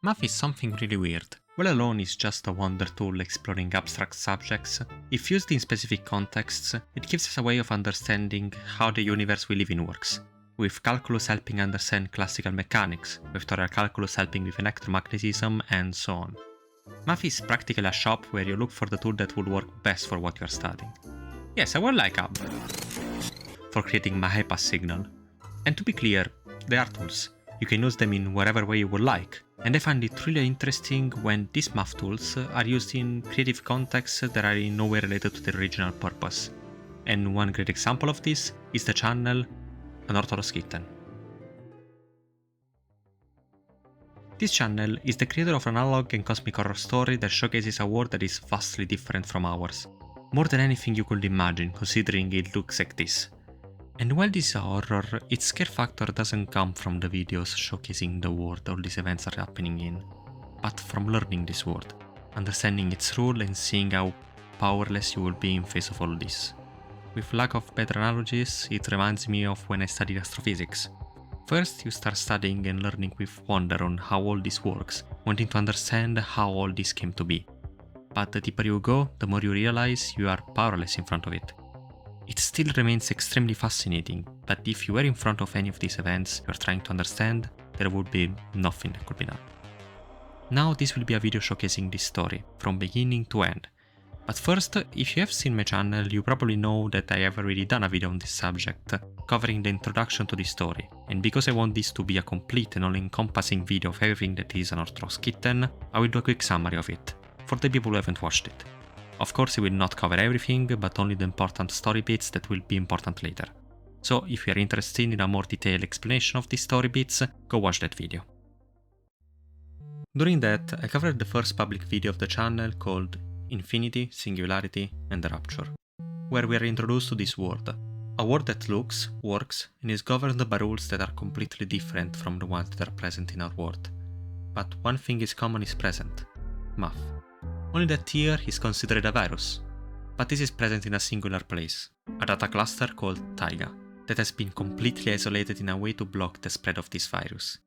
Math is something really weird. Well alone is just a wonder tool exploring abstract subjects. If used in specific contexts, it gives us a way of understanding how the universe we live in works, with calculus helping understand classical mechanics, vectorial calculus helping with electromagnetism, and so on. Math is practically a shop where you look for the tool that will work best for what you are studying. Yes, I would like Hub for creating my high-pass signal. And to be clear, they are tools. You can use them in whatever way you would like. And I find it really interesting when these math tools are used in creative contexts that are in no way related to their original purpose. And one great example of this is the channel Unorthodox Kitten. This channel is the creator of an analog and cosmic horror story that showcases a world that is vastly different from ours. More than anything you could imagine, considering it looks like this. And while this is a horror, its scare factor doesn't come from the videos showcasing the world all these events are happening in, but from learning this world, understanding its rule and seeing how powerless you will be in face of all this. With lack of better analogies, it reminds me of when I studied astrophysics. First, you start studying and learning with wonder on how all this works, wanting to understand how all this came to be. But the deeper you go, the more you realize you are powerless in front of it. It still remains extremely fascinating, but if you were in front of any of these events you are trying to understand, there would be nothing that could be done. Now this will be a video showcasing this story, from beginning to end. But first, if you have seen my channel, you probably know that I have already done a video on this subject, covering the introduction to this story, and because I want this to be a complete and all-encompassing video of everything that is an Unorthodox Kitten, I will do a quick summary of it, for the people who haven't watched it. Of course, it will not cover everything, but only the important story bits that will be important later. So if you are interested in a more detailed explanation of these story bits, go watch that video. During that, I covered the first public video of the channel called Infinity, Singularity, and the Rapture, where we are introduced to this world. A world that looks, works, and is governed by rules that are completely different from the ones that are present in our world. But one thing is common is present: math. Only that here is considered a virus, but this is present in a singular place, a data cluster called Taiga, that has been completely isolated in a way to block the spread of this virus.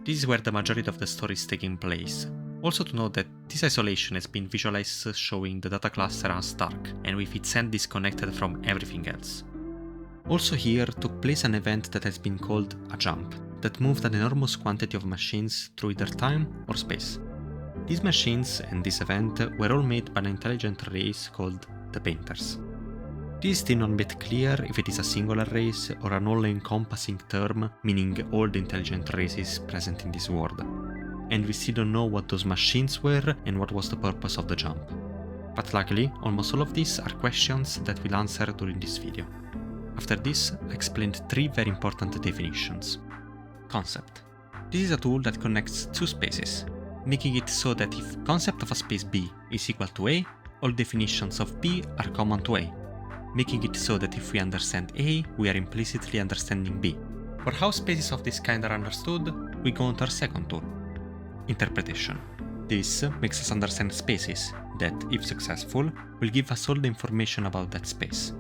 This is where the majority of the story is taking place. Also to note that this isolation has been visualized showing the data cluster as dark, and with its end disconnected from everything else. Also here took place an event that has been called a jump, that moved an enormous quantity of machines through either time or space. These machines and this event were all made by an intelligent race called the Painters. This is still not yet clear if it is a singular race or an all-encompassing term meaning all the intelligent races present in this world. And we still don't know what those machines were and what was the purpose of the jump. But luckily, almost all of these are questions that we'll answer during this video. After this, I explained 3 very important definitions. Concept. This is a tool that connects 2 spaces, making it so that if concept of a space B is equal to A, all definitions of B are common to A, making it so that if we understand A, we are implicitly understanding B. For how spaces of this kind are understood, we go on to our second tool: interpretation. This makes us understand spaces that, if successful, will give us all the information about that space.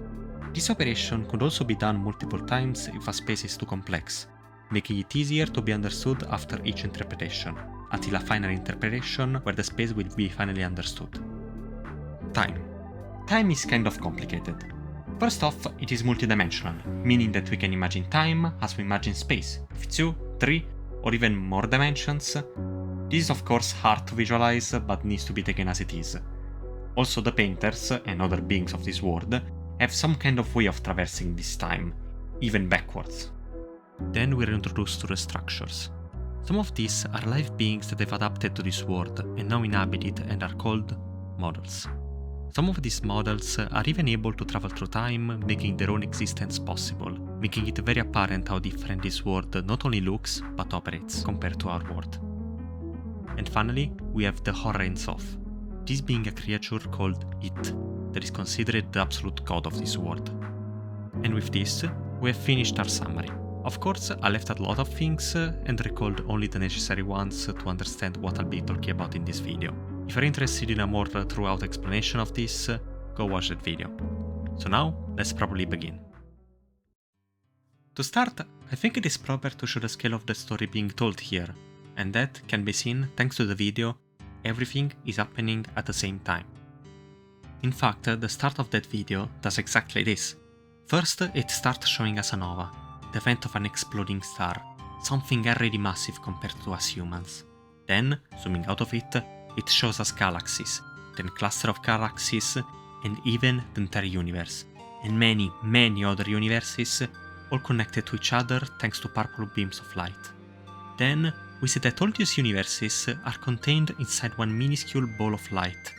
This operation could also be done multiple times if a space is too complex, making it easier to be understood after each interpretation, until a final interpretation where the space will be finally understood. Time. Time is kind of complicated. First off, it is multidimensional, meaning that we can imagine time as we imagine space, with 2, 3, or even more dimensions. This is of course hard to visualize, but needs to be taken as it is. Also, the Painters, and other beings of this world, have some kind of way of traversing this time, even backwards. Then we're introduced to the structures. Some of these are live beings that have adapted to this world and now inhabit it and are called models. Some of these models are even able to travel through time, making their own existence possible, making it very apparent how different this world not only looks, but operates compared to our world. And finally, we have the horror Ein Sof, this being a creature called It, that is considered the absolute god of this world. And with this, we have finished our summary. Of course, I left out a lot of things and recalled only the necessary ones to understand what I'll be talking about in this video. If you're interested in a more throughout explanation of this, go watch that video. So now, let's probably begin. To start, I think it is proper to show the scale of the story being told here. and that can be seen thanks to the video Everything is happening at the same time. In fact, the start of that video does exactly this. First, it starts showing us a nova, the event of an exploding star, something already massive compared to us humans. Then, zooming out of it, it shows us galaxies, then cluster of galaxies, and even the entire universe, and many, many other universes, all connected to each other thanks to purple beams of light. Then, we see that all these universes are contained inside one minuscule ball of light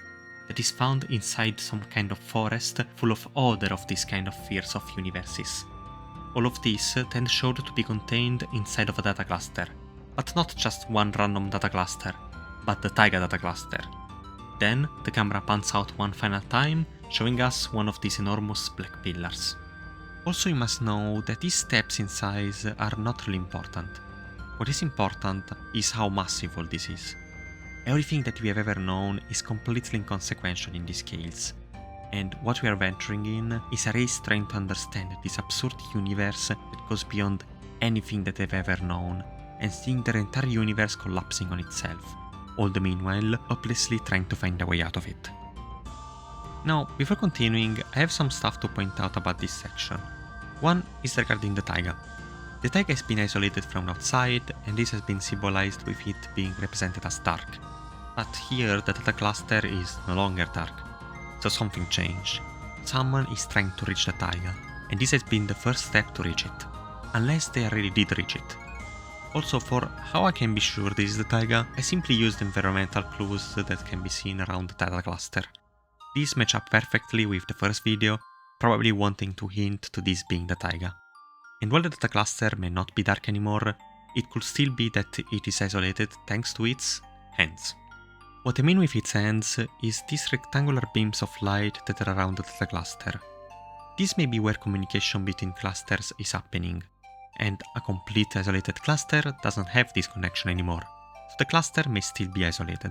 that is found inside some kind of forest full of other of these kind of spheres of universes. All of these then showed to be contained inside of a data cluster, but not just one random data cluster, but the taiga data cluster. Then the camera pans out one final time, showing us one of these enormous black pillars. Also, you must know that these steps in size are not really important. What is important is how massive all this is. Everything that we have ever known is completely inconsequential in these scales, and what we are venturing in is a race trying to understand this absurd universe that goes beyond anything that they've ever known, and seeing their entire universe collapsing on itself, all the meanwhile hopelessly trying to find a way out of it. Now, before continuing, I have some stuff to point out about this section. One is regarding the taiga. The taiga has been isolated from outside, and this has been symbolized with it being represented as dark. But here the data cluster is no longer dark, so something changed. Someone is trying to reach the taiga, and this has been the first step to reach it, unless they really did reach it. Also, for how I can be sure this is the taiga, I simply used environmental clues that can be seen around the data cluster. These match up perfectly with the first video, probably wanting to hint to this being the taiga. And while the data cluster may not be dark anymore, it could still be that it is isolated thanks to its hands. What I mean with its hands is these rectangular beams of light that are around the data cluster. This may be where communication between clusters is happening, and a complete isolated cluster doesn't have this connection anymore, so the cluster may still be isolated.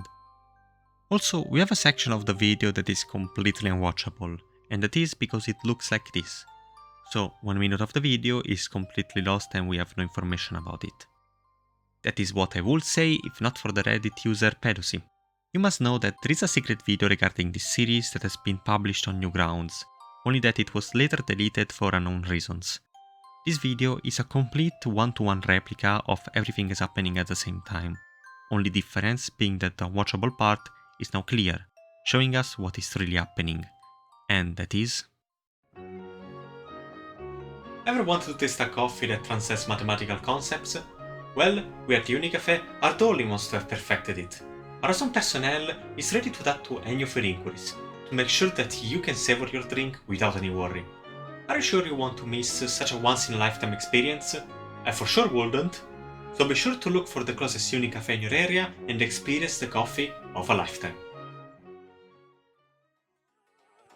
Also, we have a section of the video that is completely unwatchable, and that is because it looks like this. So 1 minute of the video is completely lost and we have no information about it. That is what I would say if not for the Reddit user Pedosi. You must know that there is a secret video regarding this series that has been published on Newgrounds, only that it was later deleted for unknown reasons. This video is a complete one-to-one replica of Everything is Happening at the Same Time, only difference being that the watchable part is now clear, showing us what is really happening, and that is... Ever wanted to taste a coffee that transcends mathematical concepts? Well, we at Unicafe are the only ones to have perfected it. Our awesome personnel is ready to adapt to any of your inquiries, to make sure that you can savor your drink without any worry. Are you sure you want to miss such a once-in-a-lifetime experience? I for sure wouldn't, so be sure to look for the closest Unicafe in your area and experience the coffee of a lifetime.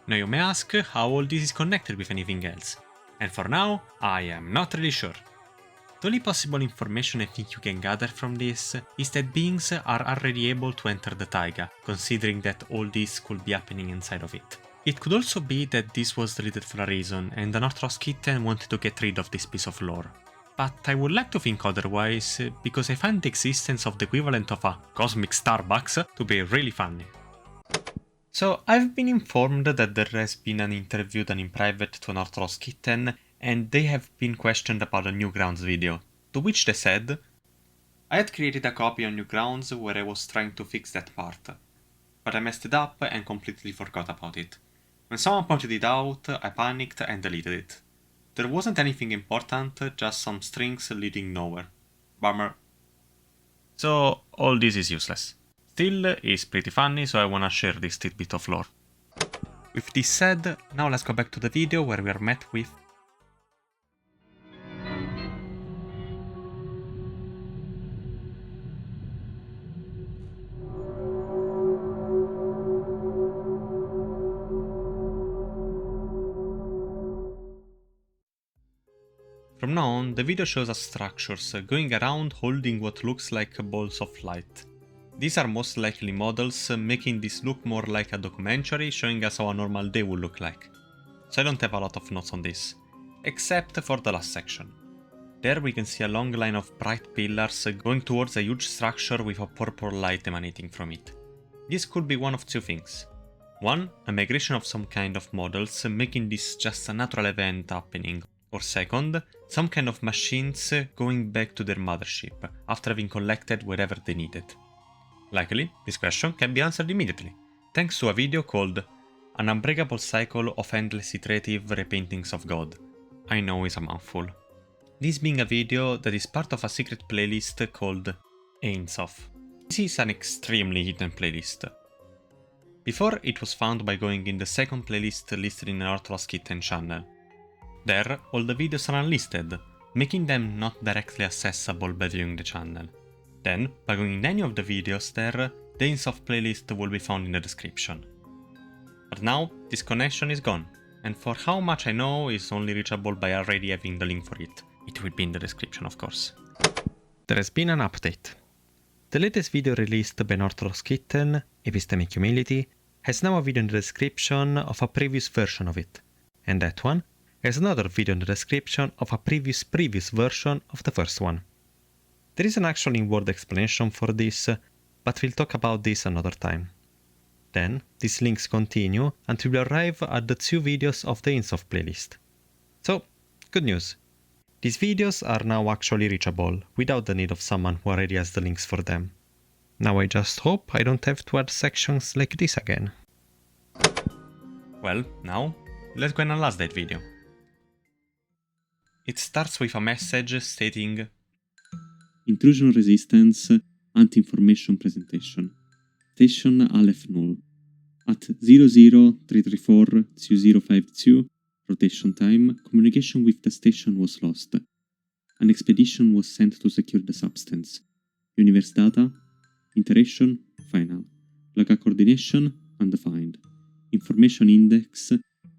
Now you may ask how all this is connected with anything else, and for now, I am not really sure. The only possible information I think you can gather from this is that beings are already able to enter the taiga, considering that all this could be happening inside of it. It could also be that this was deleted for a reason and the Unorthodox Kitten wanted to get rid of this piece of lore. But I would like to think otherwise, because I find the existence of the equivalent of a cosmic Starbucks to be really funny. So I've been informed that there has been an interview done in private to an Unorthodox Kitten, and they have been questioned about a Newgrounds video, to which they said, I had created a copy on Newgrounds where I was trying to fix that part, but I messed it up and completely forgot about it. When someone pointed it out, I panicked and deleted it. There wasn't anything important, just some strings leading nowhere. Bummer. So all this is useless. Still, it's pretty funny, so I wanna share this tidbit of lore. With this said, now let's go back to the video where we are met with... From now on, the video shows us structures going around holding what looks like balls of light. These are most likely models, making this look more like a documentary showing us how a normal day would look like. So I don't have a lot of notes on this, except for the last section. There we can see a long line of bright pillars going towards a huge structure with a purple light emanating from it. This could be one of two things. One, a migration of some kind of models, making this just a natural event happening. Or second, some kind of machines going back to their mothership, after having collected whatever they needed. Luckily, this question can be answered immediately, thanks to a video called An Unbreakable Cycle of Endless Iterative Repaintings of God. I know it's a mouthful. This being a video that is part of a secret playlist called Ein Sof. This is an extremely hidden playlist. Before, it was found by going in the second playlist listed in the Unorthodox Kitten channel. There, all the videos are unlisted, making them not directly accessible by viewing the channel. Then, by going in any of the videos there, the Ein Sof playlist will be found in the description. But now, this connection is gone, and for how much I know is only reachable by already having the link for it. It will be in the description, of course. There has been an update. The latest video released by Unorthodox Kitten, Epistemic Humility, has now a video in the description of a previous version of it, and that one has another video in the description of a previous version of the first one. There is an actual in-word explanation for this, but we'll talk about this another time. Then, these links continue until we arrive at the two videos of the Ein Sof playlist. So, good news. These videos are now actually reachable, without the need of someone who already has the links for them. Now I just hope I don't have to add sections like this again. Well, now, let's go and analyze that video. It starts with a message stating Intrusion resistance, anti-information presentation. Station Aleph null. At 00334-2052, rotation time, communication with the station was lost. An expedition was sent to secure the substance. Universe data, iteration, final. Laga coordination, undefined. Information index,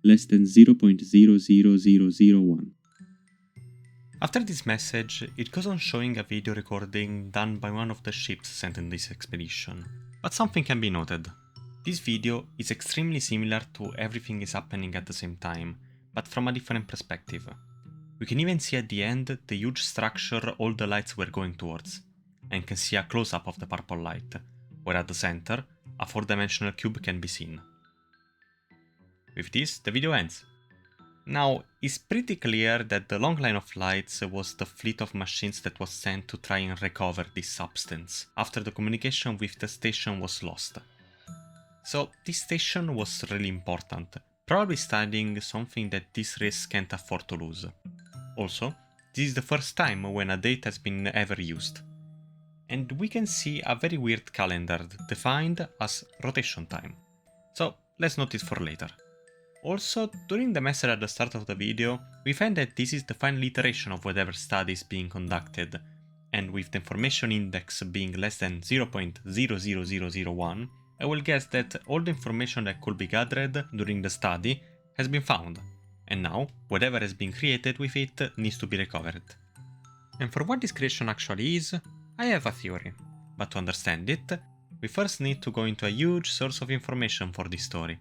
less than 0.00001. After this message, it goes on showing a video recording done by one of the ships sent in this expedition. But something can be noted. This video is extremely similar to Everything is Happening at the Same Time, but from a different perspective. We can even see at the end the huge structure all the lights were going towards, and can see a close-up of the purple light, where at the center, a 4-dimensional cube can be seen. With this, the video ends. Now, it's pretty clear that the long line of lights was the fleet of machines that was sent to try and recover this substance, after the communication with the station was lost. So, this station was really important, probably studying something that this race can't afford to lose. Also, this is the first time when a date has been ever used. And we can see a very weird calendar defined as rotation time. So, let's note it for later. Also, during the message at the start of the video, we find that this is the final iteration of whatever study is being conducted, and with the information index being less than 0.00001, I will guess that all the information that could be gathered during the study has been found, and now whatever has been created with it needs to be recovered. And for what this creation actually is, I have a theory, but to understand it, we first need to go into a huge source of information for this story,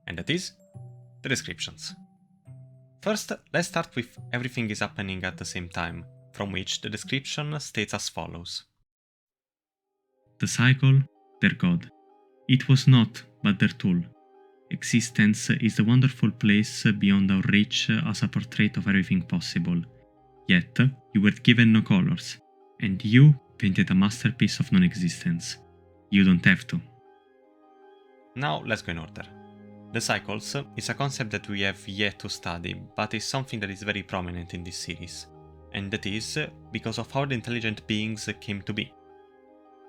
and that is the descriptions. First, let's start with Everything is Happening at the Same Time, from which the description states as follows. The cycle, their god. It was not, but their tool. Existence is the wonderful place beyond our reach as a portrait of everything possible. Yet, you were given no colors, and you painted a masterpiece of non-existence. You don't have to. Now, let's go in order. The cycles is a concept that we have yet to study, but is something that is very prominent in this series, and that is because of how the intelligent beings came to be.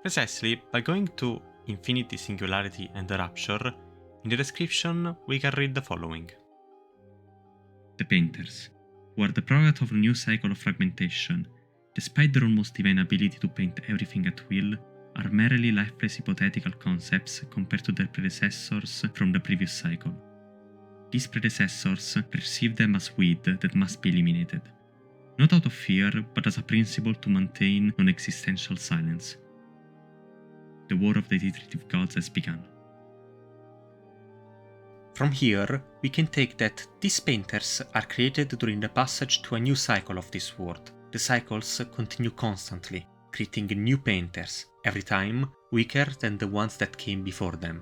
Precisely by going to Infinity, Singularity and the Rapture, in the description we can read the following. The painters, who are the product of a new cycle of fragmentation, despite their almost divine ability to paint everything at will, are merely lifeless hypothetical concepts compared to their predecessors from the previous cycle. These predecessors perceive them as weed that must be eliminated, not out of fear, but as a principle to maintain non-existential silence. The war of the iterative gods has begun. From here, we can take that these painters are created during the passage to a new cycle of this world, the cycles continue constantly, creating new painters, every time weaker than the ones that came before them.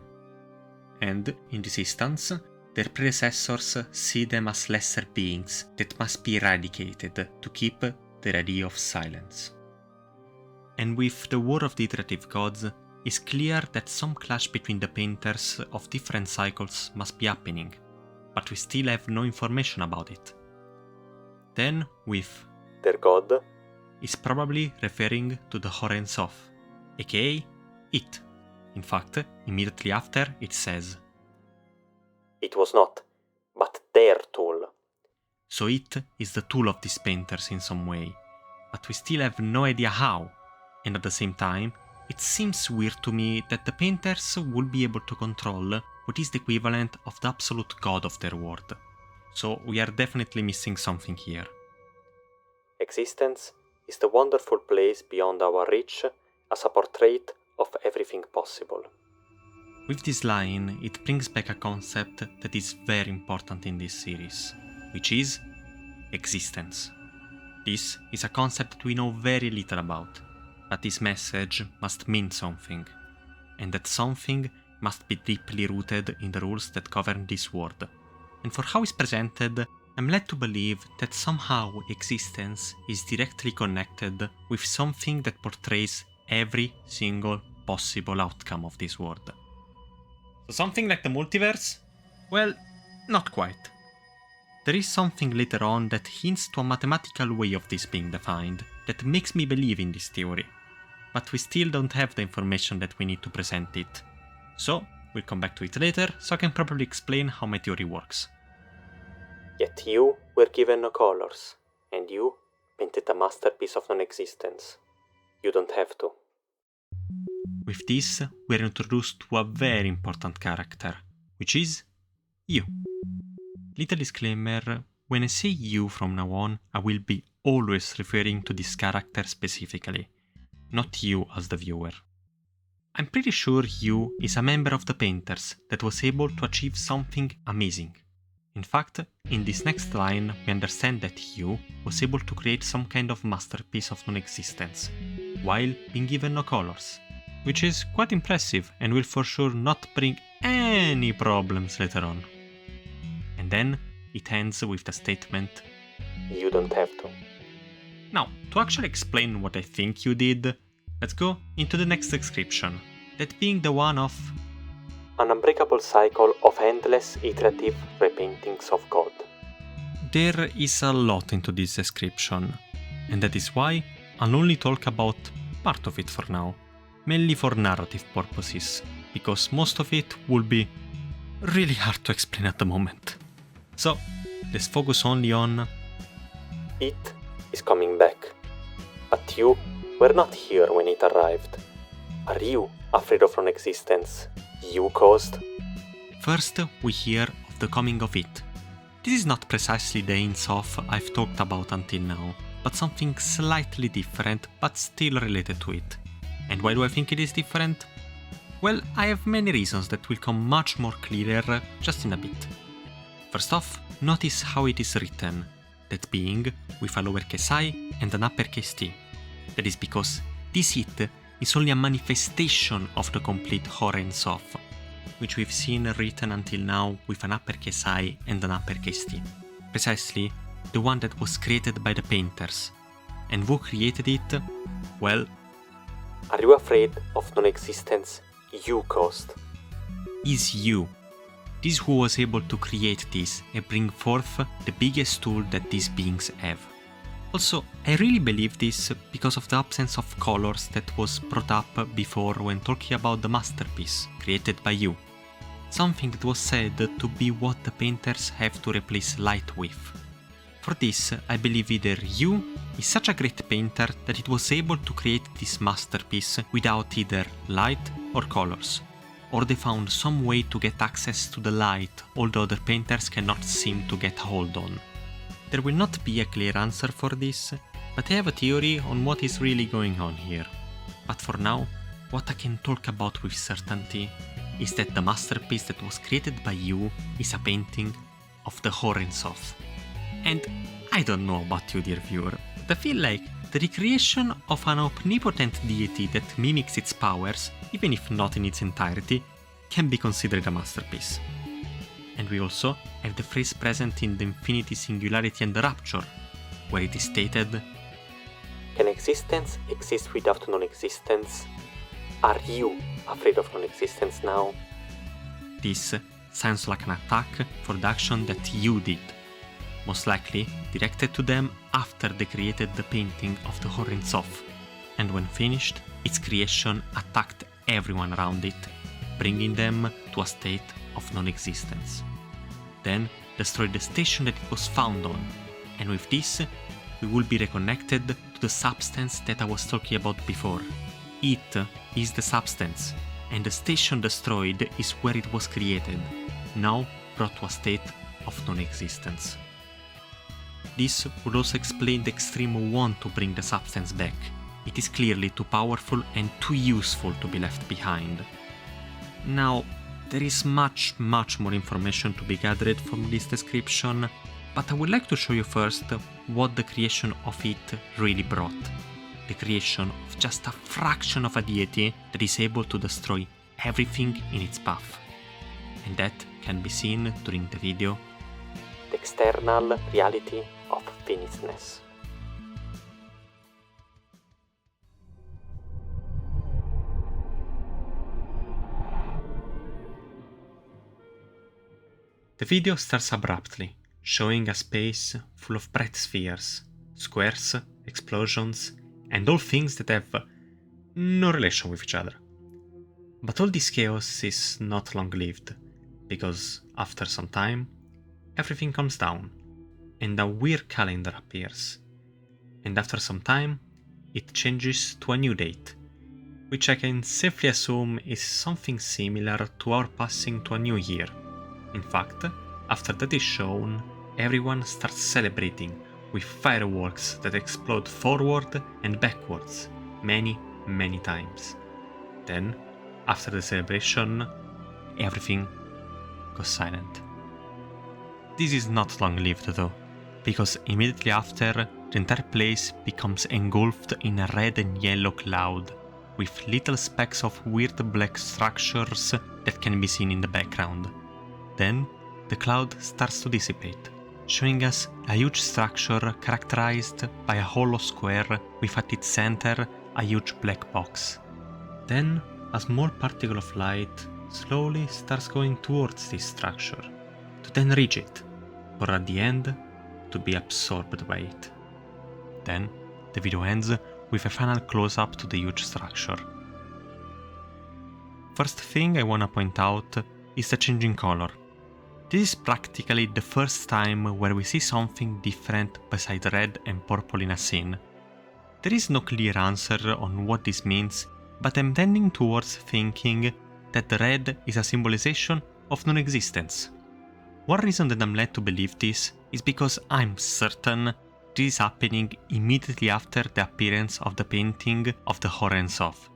And, in this instance, their predecessors see them as lesser beings that must be eradicated to keep their idea of silence. And with the war of the iterative gods, it's clear that some clash between the painters of different cycles must be happening, but we still have no information about it. Then, with their god, is probably referring to the Ein Sof, aka it. In fact, immediately after it says, "It was not, but their tool." So it is the tool of these painters in some way, but we still have no idea how, and at the same time, it seems weird to me that the painters would be able to control what is the equivalent of the absolute god of their world. So we are definitely missing something here. Existence is the wonderful place beyond our reach as a portrait of everything possible. With this line, it brings back a concept that is very important in this series, which is existence. This is a concept that we know very little about, but this message must mean something, and that something must be deeply rooted in the rules that govern this world. And for how it's presented, I'm led to believe that somehow existence is directly connected with something that portrays every single possible outcome of this world. So something like the multiverse? Well, not quite. There is something later on that hints to a mathematical way of this being defined that makes me believe in this theory, but we still don't have the information that we need to present it. So, we'll come back to it later, so I can probably explain how my theory works. Yet you were given no colors, and you painted a masterpiece of non-existence. You don't have to. With this, we are introduced to a very important character, which is you. Little disclaimer, when I say you from now on, I will be always referring to this character specifically, not you as the viewer. I'm pretty sure you is a member of the painters that was able to achieve something amazing. In fact, in this next line, we understand that you was able to create some kind of masterpiece of non-existence, while being given no colors, which is quite impressive and will for sure not bring any problems later on. And then it ends with the statement, "You don't have to." Now, to actually explain what I think you did, let's go into the next description, that being the one of an unbreakable cycle of endless iterative repaintings of God. There is a lot into this description, and that is why I'll only talk about part of it for now, mainly for narrative purposes, because most of it will be really hard to explain at the moment. So, let's focus only on it is coming back, but you were not here when it arrived. Are you afraid of non-existence you caused? First, we hear of the coming of it. This is not precisely the Ein Sof I've talked about until now, but something slightly different but still related to it. And why do I think it is different? Well, I have many reasons that will come much more clearer just in a bit. First off, notice how it is written, that being with a lowercase I and an uppercase T. That is because this it is only a manifestation of the complete Ein Sof, which we've seen written until now with an uppercase I and an uppercase T. Precisely the one that was created by the painters. And who created it? Well, are you afraid of non-existence you caused? Is you. This who was able to create this and bring forth the biggest tool that these beings have. Also, I really believe this because of the absence of colors that was brought up before when talking about the masterpiece created by you. Something that was said to be what the painters have to replace light with. For this, I believe either you is such a great painter that it was able to create this masterpiece without either light or colors, or they found some way to get access to the light all the other painters cannot seem to get hold on. There will not be a clear answer for this, but I have a theory on what is really going on here. But for now, what I can talk about with certainty is that the masterpiece that was created by you is a painting of the Ein Sof. And I don't know about you, dear viewer, But I feel like the recreation of an omnipotent deity that mimics its powers, even if not in its entirety, can be considered a masterpiece. And we also have the phrase present in the Infinity, Singularity and the Rapture, where it is stated, "Can existence exist without non-existence? Are you afraid of non-existence now?" This sounds like an attack for the action that you did, most likely directed to them after they created the painting of the Ein Sof, and when finished, its creation attacked everyone around it, bringing them to a state of non-existence. Then destroyed the station that it was found on, and with this, we will be reconnected to the substance that I was talking about before. It is the substance, and the station destroyed is where it was created, now brought to a state of non-existence. This would also explain the extreme want to bring the substance back. It is clearly too powerful and too useful to be left behind. Now, there is much more information to be gathered from this description, but I would like to show you first what the creation of it really brought. The creation of just a fraction of a deity that is able to destroy everything in its path. And that can be seen during the video, "The External Reality of Finiteness." The video starts abruptly, showing a space full of bright spheres, squares, explosions, and all things that have no relation with each other. But all this chaos is not long-lived, because after some time, everything calms down, and a weird calendar appears. And after some time, it changes to a new date, which I can safely assume is something similar to our passing to a new year. In fact, after that is shown, everyone starts celebrating with fireworks that explode forward and backwards many times. Then, after the celebration, everything goes silent. This is not long-lived though, because immediately after, the entire place becomes engulfed in a red and yellow cloud, with little specks of weird black structures that can be seen in the background. Then, the cloud starts to dissipate, showing us a huge structure characterized by a hollow square with at its center a huge black box. Then, a small particle of light slowly starts going towards this structure, to then reach it, for at the end, to be absorbed by it. Then, the video ends with a final close-up to the huge structure. First thing I wanna point out is the changing color. This is practically the first time where we see something different beside red and purple in a scene. There is no clear answer on what this means, but I'm tending towards thinking that the red is a symbolization of non-existence. One reason that I'm led to believe this is because I'm certain this is happening immediately after the appearance of the painting of the Ein Sof.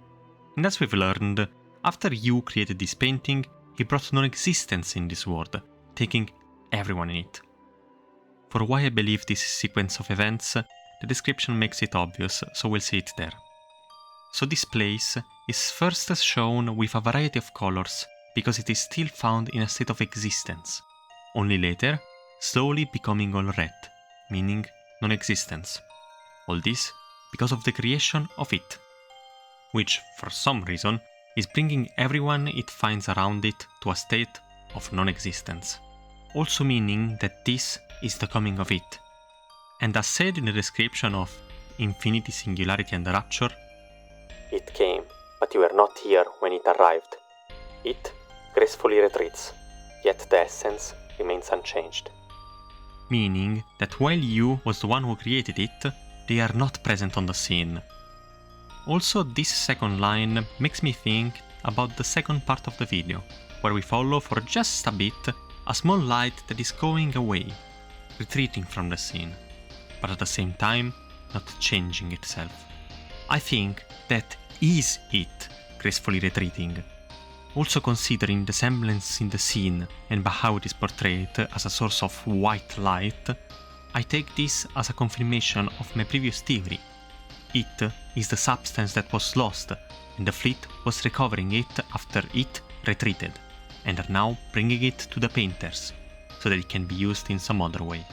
And as we've learned, after Yu created this painting, he brought non-existence in this world, taking everyone in it. For why I believe this sequence of events, the description makes it obvious, so we'll see it there. So this place is first shown with a variety of colors, because it is still found in a state of existence, only later slowly becoming all red, meaning non-existence. All this because of the creation of it, which for some reason is bringing everyone it finds around it to a state of non-existence, also meaning that this is the coming of it. And as said in the description of Infinity, Singularity and the Rapture, "It came, but you were not here when it arrived. It gracefully retreats, yet the essence remains unchanged." Meaning that while Yu was the one who created it, they are not present on the scene. Also, this second line makes me think about the second part of the video, where we follow for just a bit a small light that is going away, retreating from the scene, but at the same time not changing itself. I think that is it gracefully retreating. Also considering the semblance in the scene and by how it is portrayed as a source of white light, I take this as a confirmation of my previous theory. It is the substance that was lost, and the fleet was recovering it after it retreated, and are now bringing it to the painters, so that it can be used in some other way.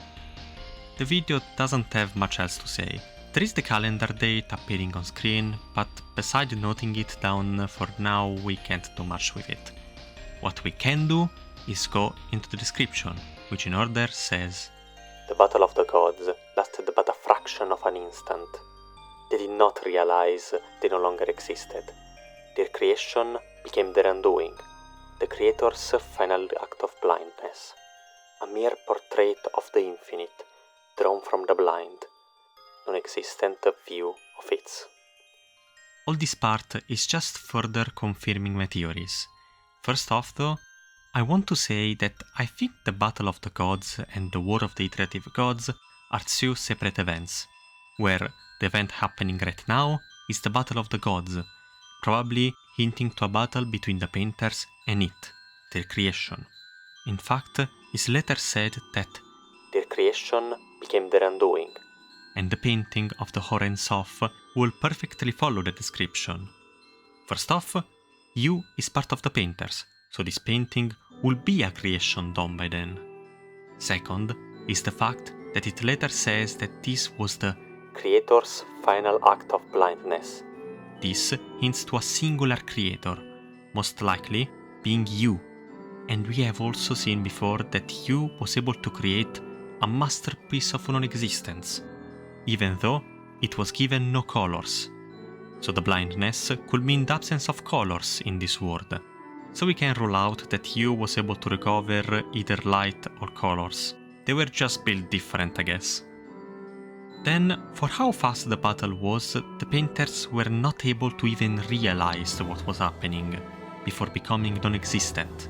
The video doesn't have much else to say. There is the calendar date appearing on screen, but besides noting it down for now, we can't do much with it. What we can do is go into the description, which in order says: The battle of the gods lasted but a fraction of an instant. They did not realize they no longer existed. Their creation became their undoing, the creator's final act of blindness. A mere portrait of the infinite, drawn from the blind, non-existent view of it. All this part is just further confirming my theories. First off though, I want to say that I think the Battle of the Gods and the War of the Iterative Gods are two separate events, where the event happening right now is the Battle of the Gods, probably hinting to a battle between the painters and it, their creation. In fact, his letter said that their creation became their undoing, and the painting of the Ein Sof will perfectly follow the description. First off, you is part of the painters, so this painting will be a creation done by them. Second is the fact that it later says that this was the creator's final act of blindness. This hints to a singular creator, most likely being you, and we have also seen before that you was able to create a masterpiece of non-existence, even though it was given no colors. So the blindness could mean the absence of colors in this world, so we can rule out that you was able to recover either light or colors. They were just built different, I guess. Then, for how fast the battle was, the painters were not able to even realize what was happening before becoming non-existent.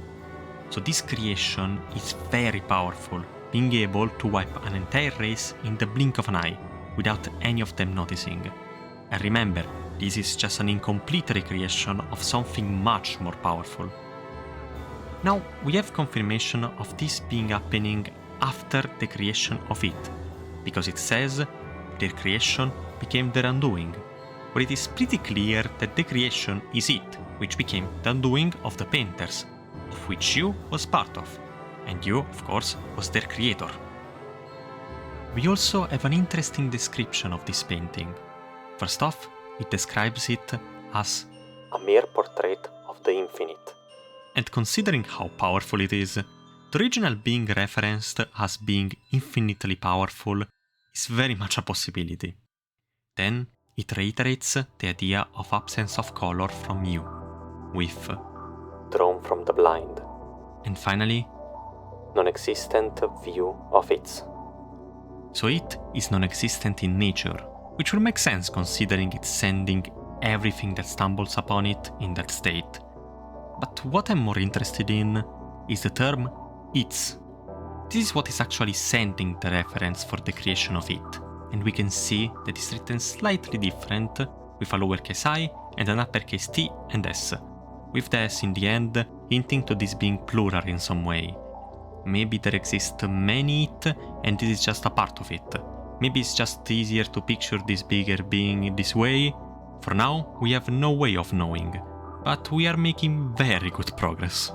So this creation is very powerful, being able to wipe an entire race in the blink of an eye, without any of them noticing. And remember, this is just an incomplete recreation of something much more powerful. Now, we have confirmation of this being happening after the creation of it, because it says their creation became their undoing, but it is pretty clear that the creation is it, which became the undoing of the painters, of which you was part of, and you, of course, was their creator. We also have an interesting description of this painting. First off, it describes it as a mere portrait of the infinite. And considering how powerful it is, the original being referenced as being infinitely powerful is very much a possibility. Then it reiterates the idea of absence of color from you, with drawn from the blind. And finally, non-existent view of it. So it is non-existent in nature, which will make sense considering it's sending everything that stumbles upon it in that state. But what I'm more interested in is the term its. This is what is actually sending the reference for the creation of it, and we can see that it's written slightly different, with a lowercase I and an uppercase T and S, with the S in the end hinting to this being plural in some way. Maybe there exist many it, and this is just a part of it. Maybe it's just easier to picture this bigger being this way. For now, we have no way of knowing, but we are making very good progress.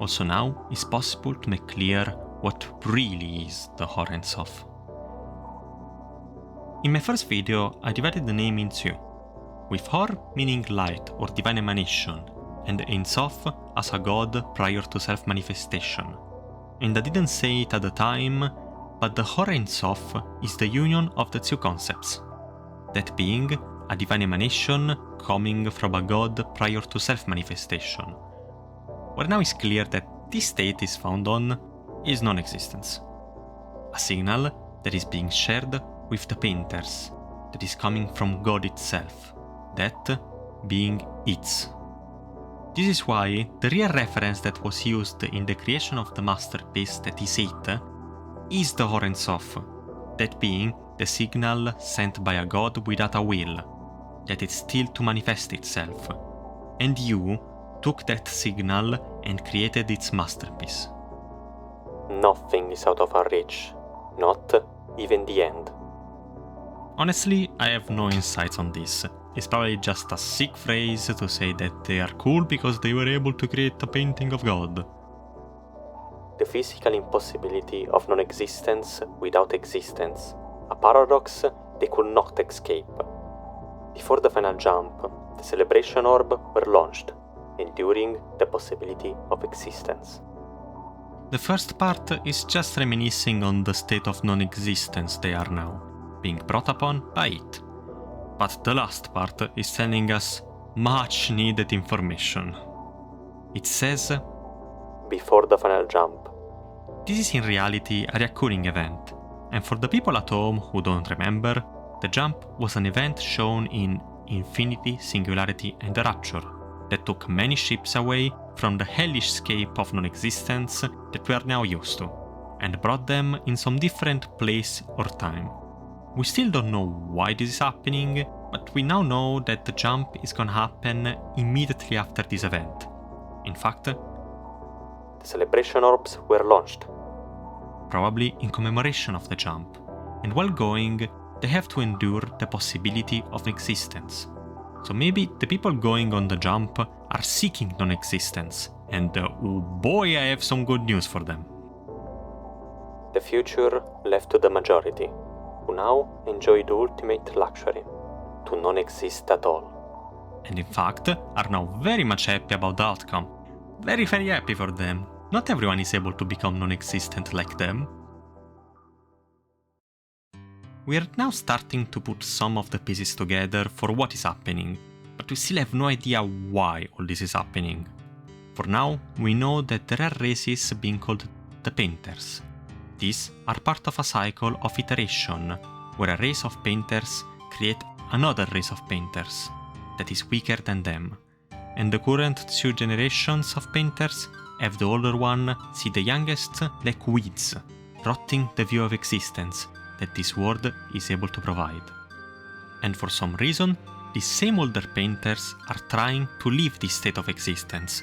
Also now, it's possible to make clear what really is the Ein Sof. In my first video, I divided the name in two, with Hor meaning light or divine emanation, and Ein Sof as a god prior to self-manifestation. And I didn't say it at the time, but the Ein Sof is the union of the two concepts, that being a divine emanation coming from a god prior to self-manifestation, where now it's clear that this state is found on is non-existence. A signal that is being shared with the painters, that is coming from God itself, that being its. This is why the real reference that was used in the creation of the masterpiece that is it is the Ein Sof, that being the signal sent by a god without a will, that it's still to manifest itself, and you took that signal and created its masterpiece. Nothing is out of our reach. not even the end. Honestly, I have no insights on this. It's probably just a sick phrase to say that they are cool because they were able to create a painting of God. The physical impossibility of non-existence without existence, a paradox they could not escape. Before the final jump, the celebration orb were launched, enduring the possibility of existence. The first part is just reminiscing on the state of non-existence they are now, being brought upon by it. But the last part is telling us much needed information. It says, Before the final jump. This is in reality a recurring event, and for the people at home who don't remember, the jump was an event shown in Infinity, Singularity and the Rapture that took many ships away from the hellish scape of non-existence that we are now used to, and brought them in some different place or time. We still don't know why this is happening, but we now know that the jump is gonna happen immediately after this event. In fact, the celebration orbs were launched. Probably in commemoration of the jump, and while going, they have to endure the possibility of existence. So maybe the people going on the jump are seeking non-existence, and oh boy, I have some good news for them. The future left to the majority, who now enjoy the ultimate luxury, to non-exist at all. And in fact, are now very much happy about the outcome. Very happy for them. Not everyone is able to become non-existent like them. We are now starting to put some of the pieces together for what is happening, but we still have no idea why all this is happening. For now, we know that there are races being called the Painters. These are part of a cycle of iteration, where a race of painters create another race of painters that is weaker than them, and the current 2 generations of painters have the older one see the youngest like weeds, rotting the view of existence that this world is able to provide. And for some reason, these same older painters are trying to leave this state of existence.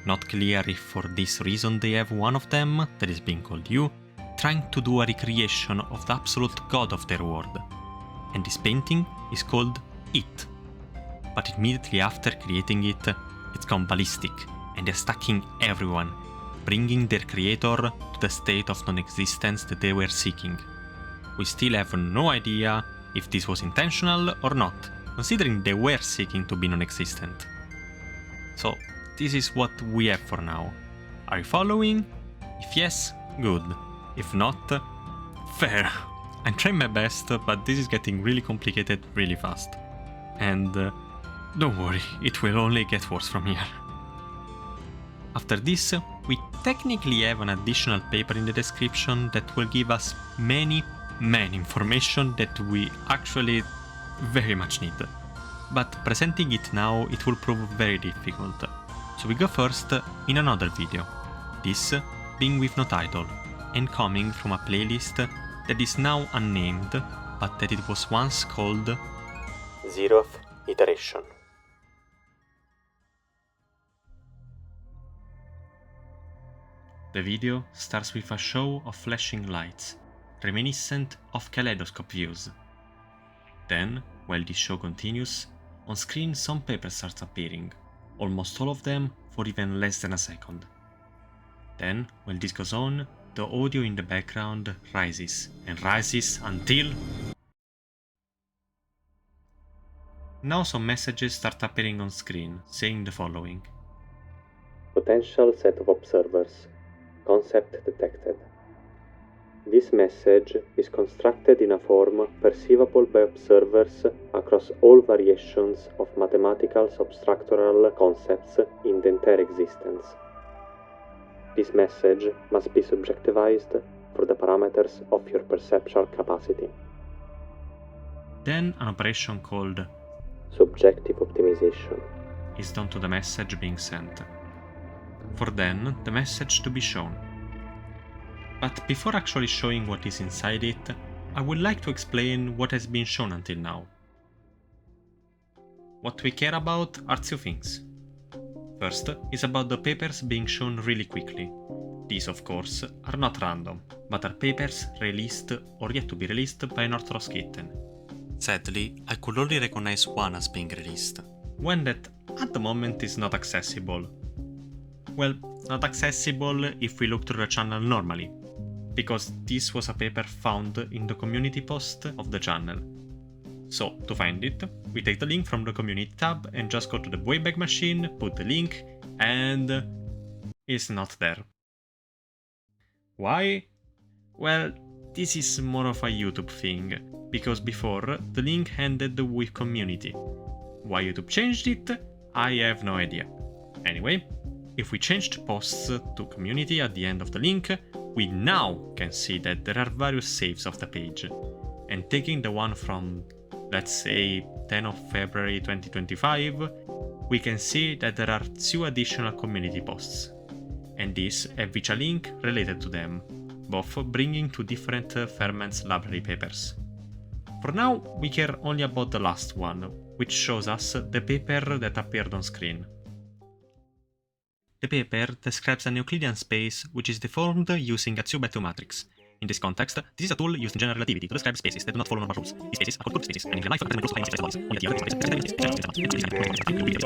Not clear if for this reason they have one of them, that is being called you, trying to do a recreation of the absolute god of their world. And this painting is called It. But immediately after creating it, it's gone ballistic, and they're stacking everyone, bringing their creator to the state of non-existence that they were seeking. We still have no idea if this was intentional or not, considering they were seeking to be non-existent. So, this is what we have for now. Are you following? If yes, good. If not, fair. I'm trying my best, but this is getting really complicated really fast. And don't worry, it will only get worse from here. After this, we technically have an additional paper in the description that will give us many information that we actually very much need. But presenting it now, it will prove very difficult. So we go first in another video, this being with no title, and coming from a playlist that is now unnamed, but that it was once called 0th Iteration. The video starts with a show of flashing lights, reminiscent of kaleidoscope views. Then, while this show continues, on screen some paper starts appearing, almost all of them for even less than a second. Then, while this goes on, the audio in the background rises and rises until... Now some messages start appearing on screen, saying the following. Potential set of observers. Concept detected. This message is constructed in a form perceivable by observers across all variations of mathematical substructural concepts in the entire existence. This message must be subjectivized for the parameters of your perceptual capacity. Then an operation called Subjective optimization is done to the message being sent, for then the message to be shown. But before actually showing what is inside it, I would like to explain what has been shown until now. What we care about are 2 things. First is about the papers being shown really quickly. These, of course, are not random, but are papers released or yet to be released by Unorthodox Kitten. Sadly, I could only recognize one as being released. One that, at the moment, is not accessible. Well, not accessible if we look through the channel normally, because this was a paper found in the community post of the channel. So, to find it, we take the link from the community tab and just go to the Wayback Machine, put the link, and it's not there. Why? Well, this is more of a YouTube thing, because before the link ended with community. Why YouTube changed it, I have no idea. Anyway, if we changed posts to community at the end of the link, we now can see that there are various saves of the page. And taking the one from, let's say, 10 of February 2025, we can see that there are 2 additional community posts. And these have each a link related to them, both bringing 2 different ferments library papers. For now, we care only about the last one, which shows us the paper that appeared on screen. The paper describes a Euclidean space which is deformed using a 2x2 matrix. In this context, this is a tool used in general relativity to describe spaces that do not follow normal rules. These spaces are called good spaces, and in real life, determine rules of space bodies. Only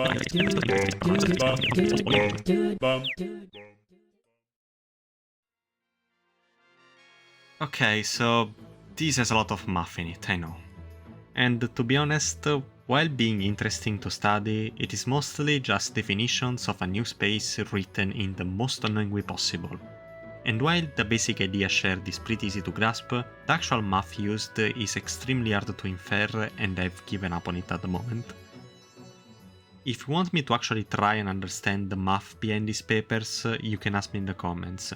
Okay, so this has a lot of math in it, I know. And to be honest, while being interesting to study, it is mostly just definitions of a new space written in the most annoying way possible. And while the basic idea shared is pretty easy to grasp, the actual math used is extremely hard to infer, and I've given up on it at the moment. If you want me to actually try and understand the math behind these papers, you can ask me in the comments.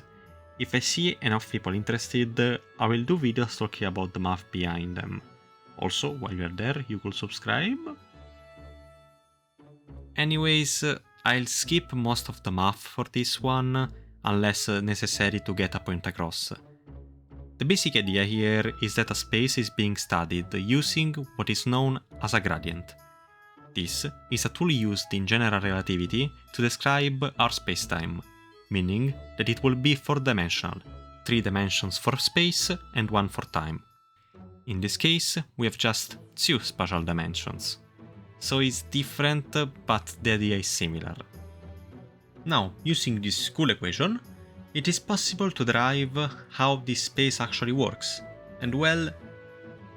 If I see enough people interested, I will do videos talking about the math behind them. Also, while you're there, you could subscribe. Anyways, I'll skip most of the math for this one, unless necessary to get a point across. The basic idea here is that a space is being studied using what is known as a gradient. This is a tool used in general relativity to describe our spacetime, meaning that it will be 4-dimensional, 3 dimensions for space and 1 for time. In this case, we have just 2 spatial dimensions. So it's different, but the idea is similar. Now, using this cool equation, it is possible to derive how this space actually works. And well,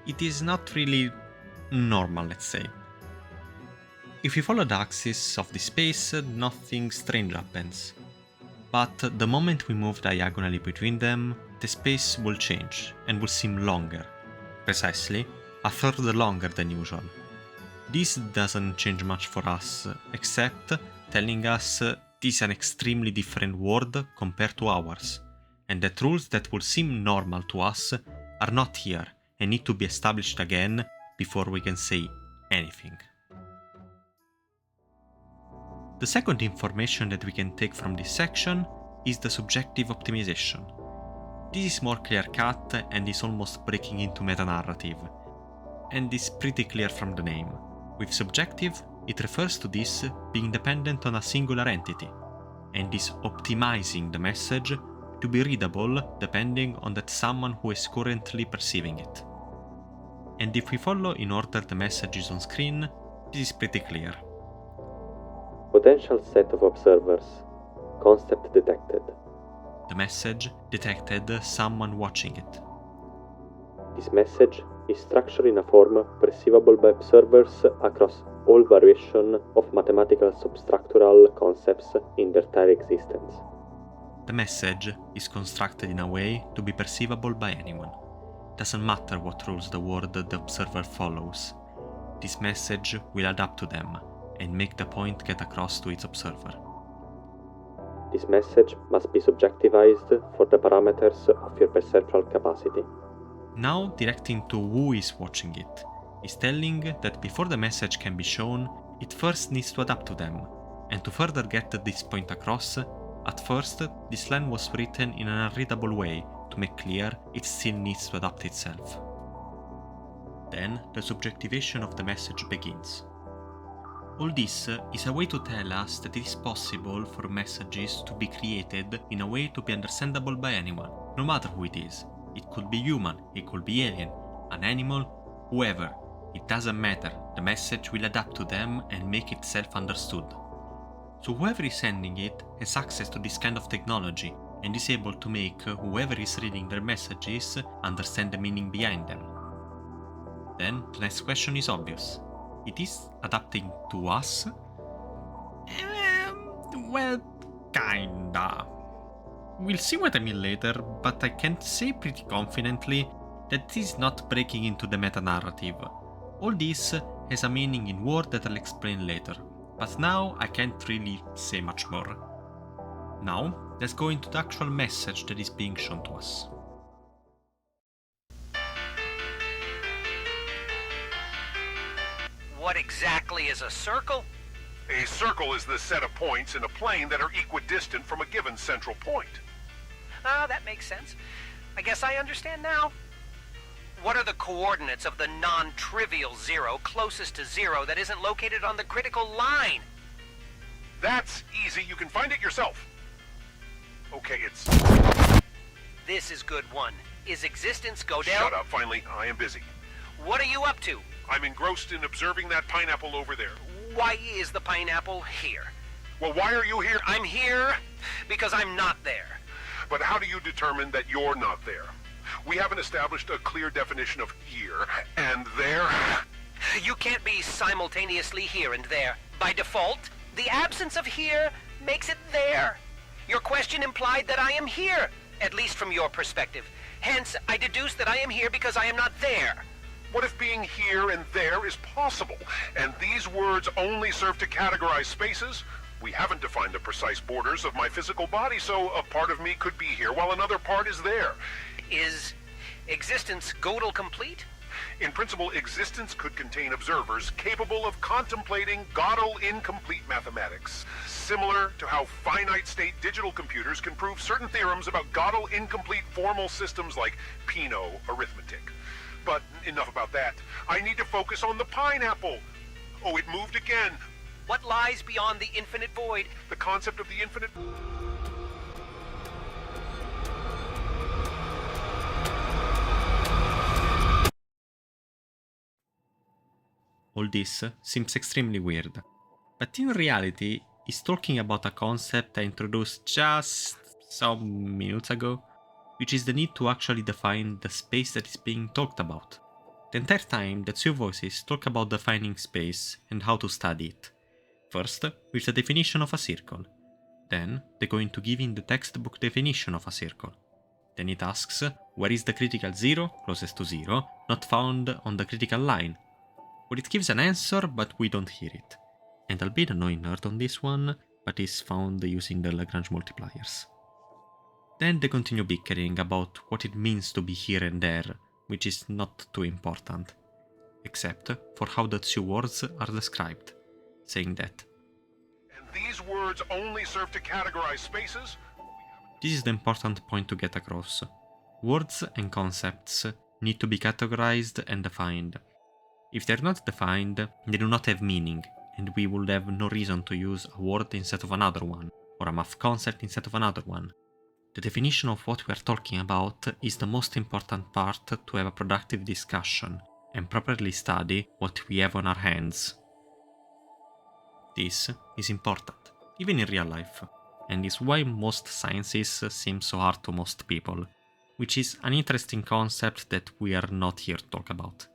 it is not really normal, let's say. If we follow the axis of the space, nothing strange happens. But the moment we move diagonally between them, the space will change and will seem longer. Precisely, a third longer than usual. This doesn't change much for us, except telling us this is an extremely different world compared to ours, and that rules that will seem normal to us are not here and need to be established again before we can say anything. The second information that we can take from this section is the subjective optimization. This is more clear-cut and is almost breaking into meta-narrative, and is pretty clear from the name. With subjective, it refers to this being dependent on a singular entity, and is optimizing the message to be readable depending on that someone who is currently perceiving it. And if we follow in order the messages on screen, this is pretty clear. Potential set of observers. Concept detected. The message detected someone watching it. This message is structured in a form perceivable by observers across all variation of mathematical substructural concepts in their entire existence. The message is constructed in a way to be perceivable by anyone. Doesn't matter what rules the word the observer follows. This message will adapt to them and make the point get across to its observer. This message must be subjectivized for the parameters of your perceptual capacity. Now directing to who is watching it, is telling that before the message can be shown, it first needs to adapt to them, and to further get this point across, at first this line was written in an unreadable way to make clear it still needs to adapt itself. Then the subjectivation of the message begins. All this is a way to tell us that it is possible for messages to be created in a way to be understandable by anyone, no matter who it is. It could be human, it could be alien, an animal, whoever. It doesn't matter, the message will adapt to them and make itself understood. So whoever is sending it has access to this kind of technology and is able to make whoever is reading their messages understand the meaning behind them. Then the next question is obvious. It is adapting to us? Well, kinda. We'll see what I mean later, but I can say pretty confidently that this is not breaking into the meta-narrative. All this has a meaning in words that I'll explain later, but now I can't really say much more. Now, let's go into the actual message that is being shown to us. What exactly is a circle? A circle is the set of points in a plane that are equidistant from a given central point. Ah, that makes sense. I guess I understand now. What are the coordinates of the non-trivial zero closest to zero that isn't located on the critical line? That's easy, you can find it yourself. Okay, it's... This is good one. Is existence go down? Shut up, finally, I am busy. What are you up to? I'm engrossed in observing that pineapple over there. Why is the pineapple here? Well, why are you here? I'm here because I'm not there. But how do you determine that you're not there? We haven't established a clear definition of here and there. You can't be simultaneously here and there. By default, the absence of here makes it there. Your question implied that I am here, at least from your perspective. Hence, I deduce that I am here because I am not there. What if being here and there is possible, and these words only serve to categorize spaces? We haven't defined the precise borders of my physical body, so a part of me could be here while another part is there. Is existence Gödel complete? In principle, existence could contain observers capable of contemplating Gödel incomplete mathematics, similar to how finite-state digital computers can prove certain theorems about Gödel incomplete formal systems like Pinot arithmetic. But enough about that. I need to focus on the pineapple. Oh, it moved again. What lies beyond the infinite void? The concept of the infinite... All this seems extremely weird, but in reality, he's talking about a concept I introduced just some minutes ago, which is the need to actually define the space that is being talked about. The entire time, the two voices talk about defining space and how to study it. First, with the definition of a circle. Then, they go into giving the textbook definition of a circle. Then it asks, where is the critical zero, closest to zero, not found on the critical line? Well, it gives an answer, but we don't hear it. And I'll be the annoying nerd on this one, but is found using the Lagrange multipliers. Then they continue bickering about what it means to be here and there, which is not too important, except for how the two words are described, saying that And these words only serve to categorize spaces? this is the important point to get across. Words and concepts need to be categorized and defined. If they're not defined, they do not have meaning, and we would have no reason to use a word instead of another one, or a math concept instead of another one. The definition of what we are talking about is the most important part to have a productive discussion and properly study what we have on our hands. This is important, even in real life, and is why most sciences seem so hard to most people, which is an interesting concept that we are not here to talk about.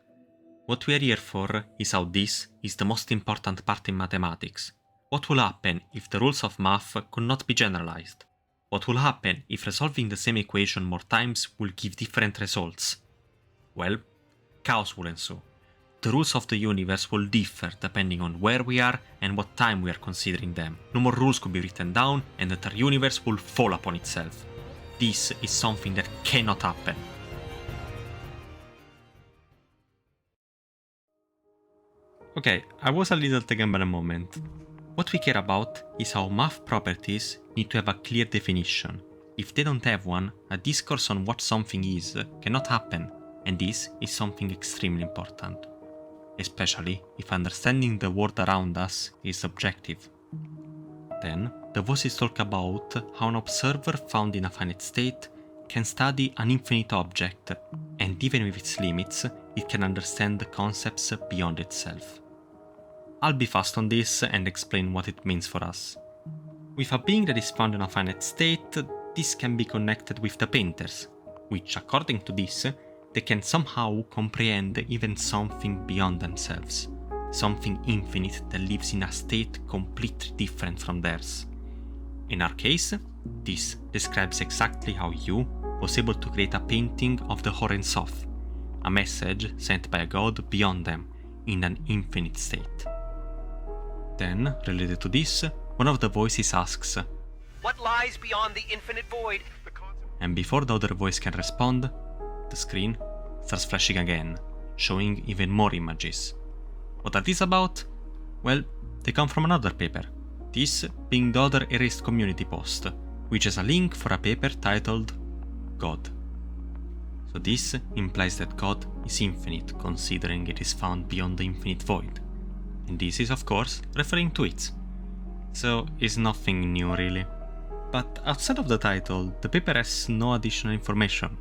What we are here for is how this is the most important part in mathematics. What will happen if the rules of math could not be generalized? What will happen if resolving the same equation more times will give different results? Well, chaos will ensue. The rules of the universe will differ depending on where we are and what time we are considering them. No more rules could be written down and the entire universe will fall upon itself. This is something that cannot happen. Okay, I was a little taken by the moment. What we care about is how math properties need to have a clear definition. If they don't have one, a discourse on what something is cannot happen, and this is something extremely important. especially if understanding the world around us is subjective. Then, the voices talk about how an observer found in a finite state can study an infinite object, and even with its limits, it can understand the concepts beyond itself. I'll be fast on this and explain what it means for us. With a being that is found in a finite state, this can be connected with the painters, which, according to this, they can somehow comprehend even something beyond themselves, something infinite that lives in a state completely different from theirs. In our case, this describes exactly how you was able to create a painting of the Ein Sof, a message sent by a god beyond them in an infinite state. Then, related to this, one of the voices asks, What lies beyond the infinite void? and before the other voice can respond, the screen starts flashing again, showing even more images. What are these about? Well, they come from another paper, this being the other erased community post, which has a link for a paper titled God. So this implies that God is infinite, considering it is found beyond the infinite void. And this is, of course, referring to it. So it's nothing new really. But outside of the title, the paper has no additional information.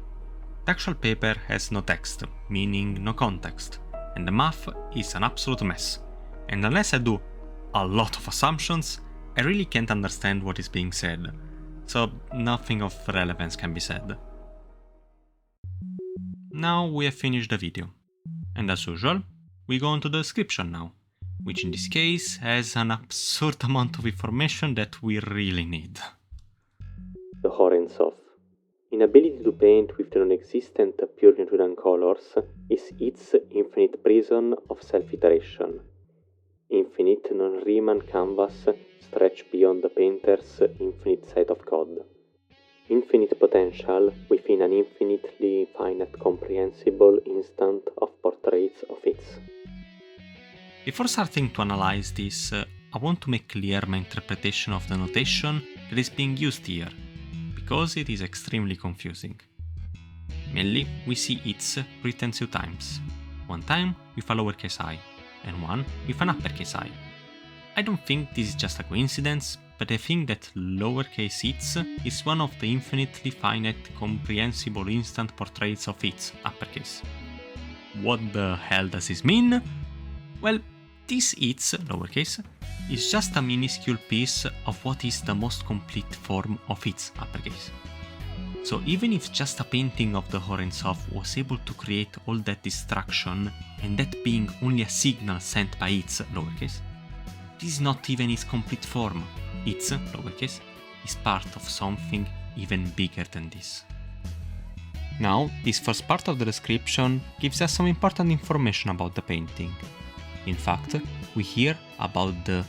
The actual paper has no text, meaning no context, and the math is an absolute mess. And unless I do a lot of assumptions, I really can't understand what is being said, so nothing of relevance can be said. Now we have finished the video, and as usual, we go on to the description now, which in this case has an absurd amount of information that we really need. The Ein Sof. Inability to paint with the non-existent pure Newtonian colors is its infinite prison of self-iteration. Infinite non-Riemann canvas stretched beyond the painter's infinite sight of God. Infinite potential within an infinitely finite comprehensible instant of portraits of its. Before starting to analyze this, I want to make clear my interpretation of the notation that is being used here, because it is extremely confusing. Mainly, we see its written 2 times, one time with a lowercase I, and one with an uppercase I. I don't think this is just a coincidence, but I think that lowercase its is one of the infinitely finite comprehensible instant portraits of its, uppercase. What the hell does this mean? Well, this its, lowercase, is just a minuscule piece of what is the most complete form of its, uppercase. So even if just a painting of the Ein Sof was able to create all that distraction, and that being only a signal sent by its, lowercase, this is not even its complete form. Its, lowercase, is part of something even bigger than this. Now, this first part of the description gives us some important information about the painting. In fact, we hear about the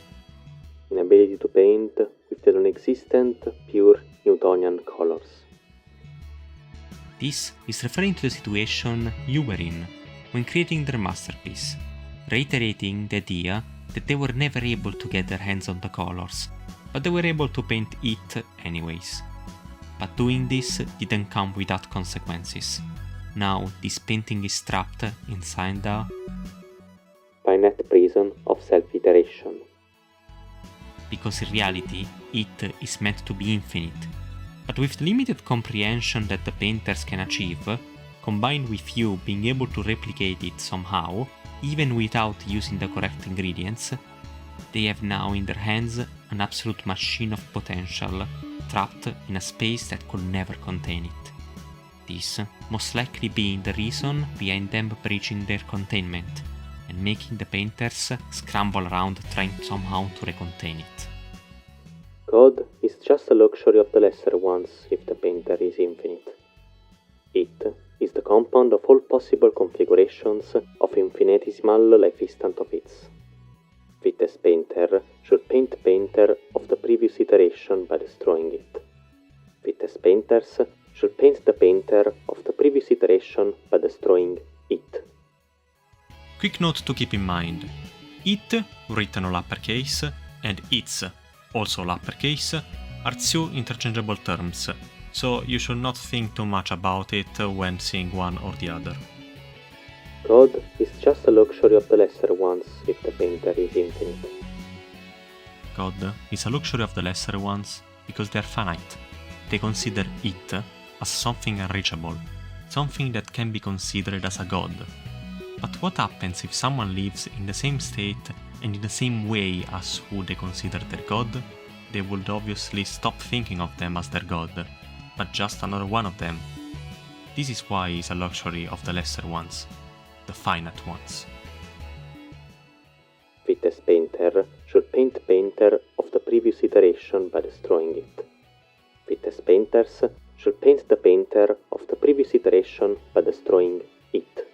inability to paint with the non-existent pure Newtonian colors. This is referring to the situation you were in when creating their masterpiece, reiterating the idea that they were never able to get their hands on the colors, but they were able to paint it anyways. But doing this didn't come without consequences. Now this painting is trapped inside the finite prison of self-iteration. Because in reality, it is meant to be infinite. But with the limited comprehension that the painters can achieve, combined with you being able to replicate it somehow, even without using the correct ingredients, they have now in their hands an absolute machine of potential, trapped in a space that could never contain it. This most likely being the reason behind them breaching their containment, and making the painters scramble around trying somehow to recontain it. God is just a luxury of the lesser ones if the painter is infinite. It is the compound of all possible configurations of infinitesimal life instant of its. Fittest painter should paint painter of the previous iteration by destroying it. Fittest painters should paint the painter of the previous iteration by destroying it. Quick note to keep in mind, it, written all uppercase, and its, also all uppercase, are 2 interchangeable terms, so you should not think too much about it when seeing one or the other. God is just a a luxury of the lesser ones if the painter is infinite. God is a luxury of the lesser ones because they are finite. They consider it as something unreachable, something that can be considered as a god. But what happens if someone lives in the same state and in the same way as who they consider their god? They would obviously stop thinking of them as their god, but just another one of them. This is why it's a luxury of the lesser ones, the finite ones. Fittest painter should paint the painter of the previous iteration by destroying it. Fittest painters should paint the painter of the previous iteration by destroying it.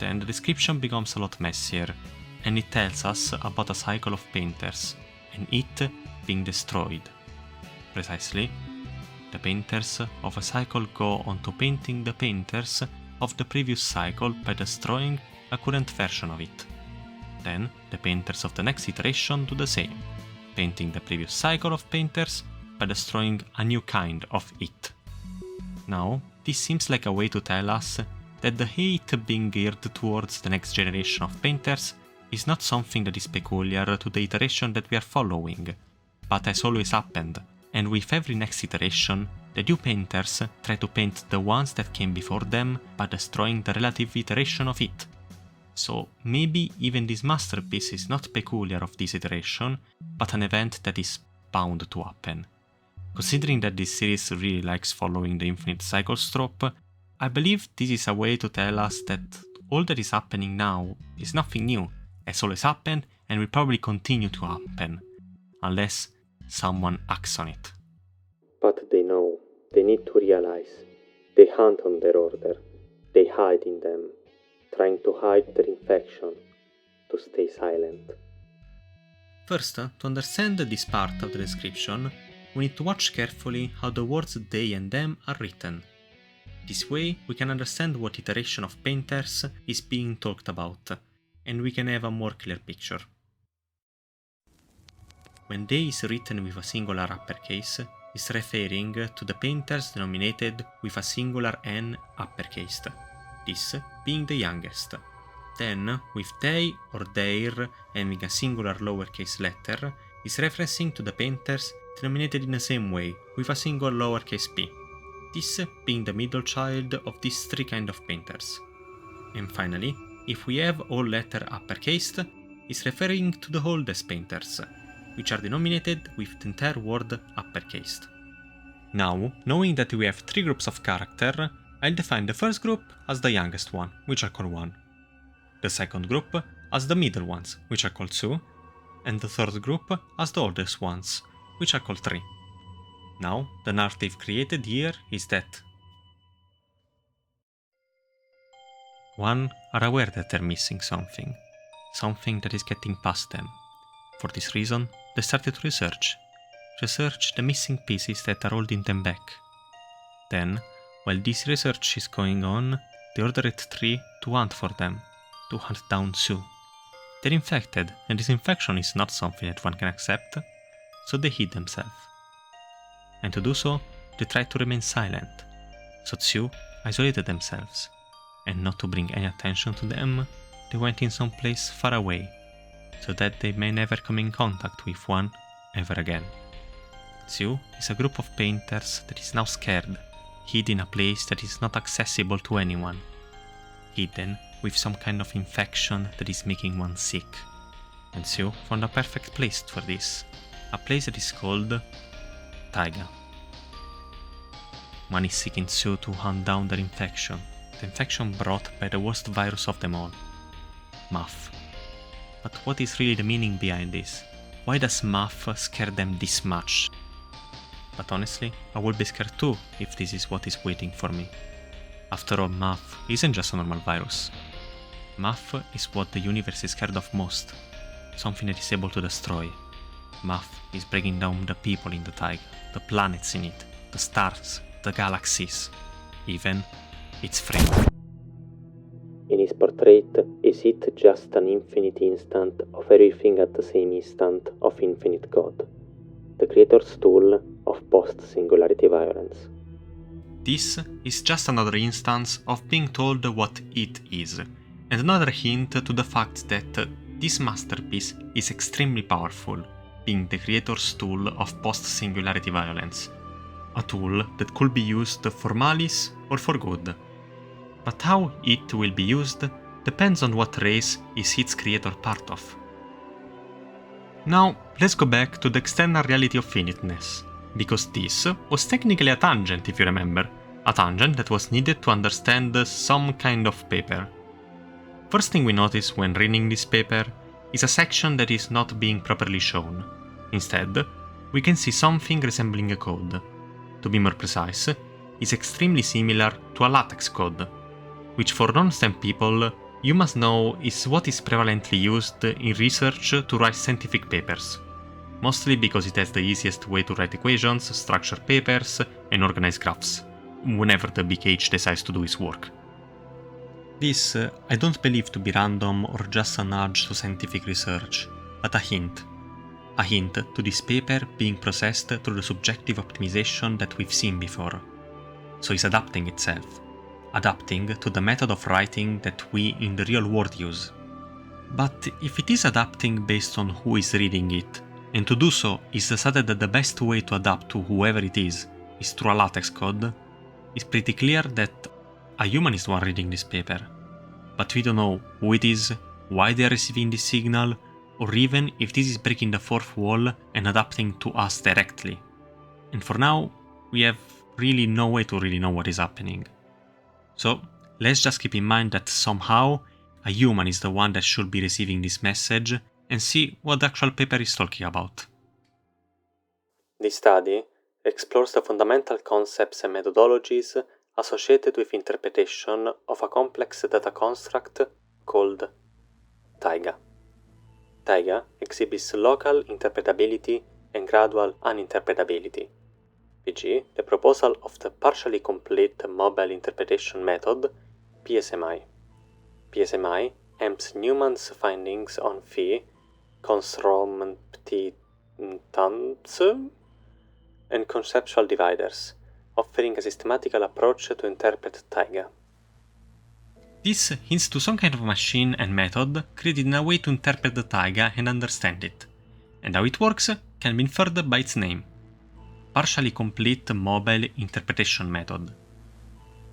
Then the description becomes a lot messier, and it tells us about a cycle of painters, and it being destroyed. Precisely, the painters of a cycle go on to painting the painters of the previous cycle by destroying a current version of it. Then, the painters of the next iteration do the same, painting the previous cycle of painters by destroying a new kind of it. Now, this seems like a way to tell us that the hate being geared towards the next generation of painters is not something that is peculiar to the iteration that we are following, but has always happened, and with every next iteration, the new painters try to paint the ones that came before them by destroying the relative iteration of it. So maybe even this masterpiece is not peculiar of this iteration, but an event that is bound to happen. Considering that this series really likes following the infinite cycles trope, I believe this is a way to tell us that all that is happening now is nothing new, has always happened and will probably continue to happen, unless someone acts on it. But they know, they need to realize. They hunt on their order, they hide in them, trying to hide their infection, to stay silent. First, to understand this part of the description, we need to watch carefully how the words they and them are written. This way, we can understand what iteration of painters is being talked about, and we can have a more clear picture. When they is written with a singular uppercase, is referring to the painters denominated with a singular N uppercase, this being the youngest. Then, with they or their having a singular lowercase letter, is referencing to the painters denominated in the same way, with a single lowercase p, this being the middle child of these three kind of painters. And finally, if we have all letter uppercased, is referring to the oldest painters, which are denominated with the entire word uppercased. Now, knowing that we have three groups of character, I'll define the first group as the youngest one, which I call 1, the second group as the middle ones, which I call 2, and the third group as the oldest ones, which I call 3. Now, the narrative created here is that 1 are aware that they're missing something that is getting past them. For this reason, they started to research the missing pieces that are holding them back. Then, while this research is going on, they ordered 3 to hunt for them, to hunt down 2. They're infected, and this infection is not something that one can accept, so they hid themselves. And to do so, they tried to remain silent, so 2 isolated themselves, and not to bring any attention to them, they went in some place far away, so that they may never come in contact with 1 ever again. 2 is a group of painters that is now scared, hid in a place that is not accessible to anyone, hidden with some kind of infection that is making one sick. And 2 found a perfect place for this, a place that is called Taiga. 1 is seeking 2 to hunt down their infection, the infection brought by the worst virus of them all, Muff. But what is really the meaning behind this? Why does Muff scare them this much? But honestly, I would be scared too if this is what is waiting for me. After all, Muff isn't just a normal virus. Muff is what the universe is scared of most, something that is able to destroy. Muff is breaking down the people in the Taiga, the planets in it, the stars, the galaxies, even its friend. In his portrait, is it just an infinite instant of everything at the same instant of infinite God, the creator's tool of post-singularity violence. This is just another instance of being told what it is, and another hint to the fact that this masterpiece is extremely powerful, being the creator's tool of post-singularity violence, a tool that could be used for malice or for good. But how it will be used depends on what race is its creator part of. Now, let's go back to the external reality of finiteness, because this was technically a tangent if you remember, a tangent that was needed to understand some kind of paper. First thing we notice when reading this paper is a section that is not being properly shown. Instead, we can see something resembling a code. To be more precise, is extremely similar to a LaTeX code, which for non-STEM people you must know is what is prevalently used in research to write scientific papers, mostly because it has the easiest way to write equations, structure papers, and organize graphs, whenever the big H decides to do his work. This I don't believe to be random or just a nudge to scientific research, but a hint to this paper being processed through the subjective optimization that we've seen before. So it's adapting itself, adapting to the method of writing that we in the real world use. But if it is adapting based on who is reading it, and to do so is decided that the best way to adapt to whoever it is through a LaTeX code, it's pretty clear that a human is the one reading this paper. But we don't know who it is, why they are receiving this signal, or even if this is breaking the fourth wall and adapting to us directly. And for now, we have really no way to really know what is happening. So let's just keep in mind that somehow a human is the one that should be receiving this message and see what the actual paper is talking about. This study explores the fundamental concepts and methodologies associated with interpretation of a complex data construct called taiga. Taiga exhibits local interpretability and gradual uninterpretability, e.g., the proposal of the partially complete mobile interpretation method, PSMI. PSMI aims Newman's findings on phi, consromptitans, and conceptual dividers, offering a systematical approach to interpret taiga. This hints to some kind of machine and method created in a way to interpret the taiga and understand it, and how it works can be inferred by its name, partially complete mobile interpretation method.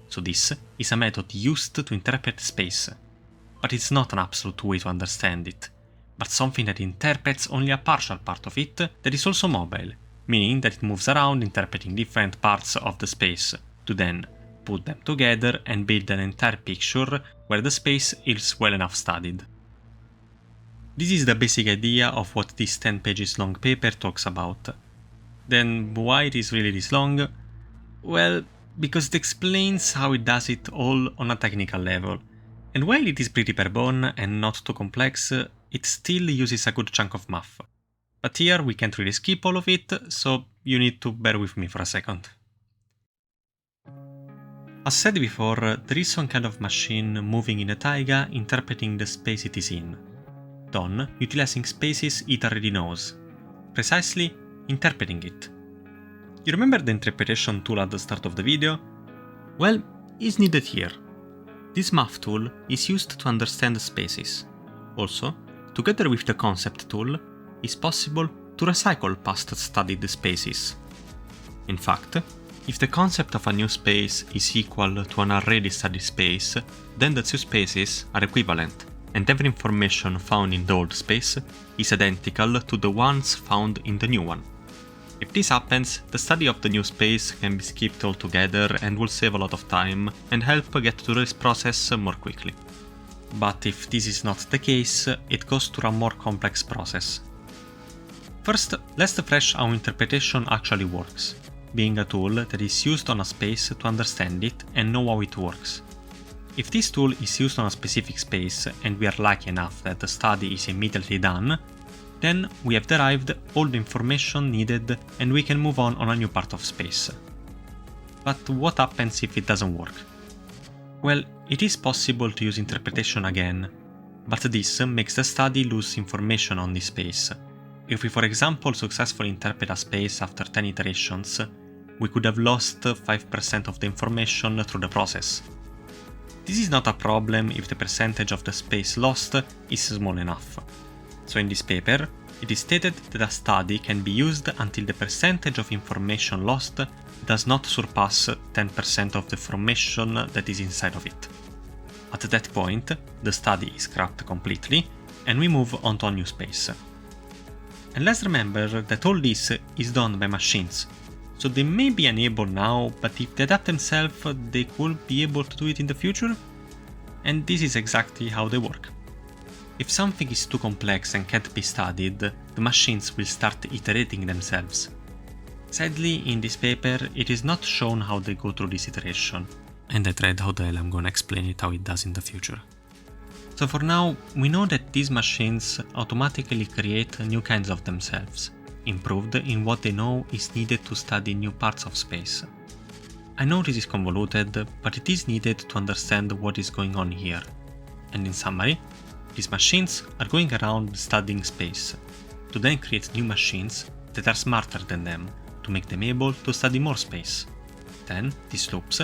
So this is a method used to interpret space, but it's not an absolute way to understand it, but something that interprets only a partial part of it that is also mobile, meaning that it moves around interpreting different parts of the space, to then put them together and build an entire picture where the space is well enough studied. This is the basic idea of what this 10 pages long paper talks about. Then why it is really this long? Well, because it explains how it does it all on a technical level, and while it is pretty bare bone and not too complex, it still uses a good chunk of math. But here we can't really skip all of it, so you need to bear with me for a second. As said before, there is some kind of machine moving in a taiga interpreting the space it is in, done utilizing spaces it already knows, precisely interpreting it. You remember the interpretation tool at the start of the video? Well, it's needed here. This math tool is used to understand spaces. Also, together with the concept tool, it's possible to recycle past studied spaces. In fact, if the concept of a new space is equal to an already studied space, then the two spaces are equivalent, and every information found in the old space is identical to the ones found in the new one. If this happens, the study of the new space can be skipped altogether and will save a lot of time and help get to this process more quickly. But if this is not the case, it goes through a more complex process. First, let's refresh how interpretation actually works, being a tool that is used on a space to understand it and know how it works. If this tool is used on a specific space and we are lucky enough that the study is immediately done, then we have derived all the information needed and we can move on a new part of space. But what happens if it doesn't work? Well, it is possible to use interpretation again, but this makes the study lose information on this space. If we, for example, successfully interpret a space after 10 iterations, we could have lost 5% of the information through the process. this is not a problem if the percentage of the space lost is small enough. So in this paper, it is stated that a study can be used until the percentage of information lost does not surpass 10% of the information that is inside of it. At that point, the study is scrapped completely, and we move on to a new space. And let's remember that all this is done by machines, so they may be unable now, but if they adapt themselves, they could be able to do it in the future? And this is exactly how they work. If something is too complex and can't be studied, the machines will start iterating themselves. Sadly, in this paper, it is not shown how they go through this iteration, and I tried how the hell I'm gonna explain it how it does in the future. So for now, we know that these machines automatically create new kinds of themselves, improved in what they know is needed to study new parts of space. I know this is convoluted, but it is needed to understand what is going on here. And in summary, these machines are going around studying space, to then create new machines that are smarter than them, to make them able to study more space. Then, this loops,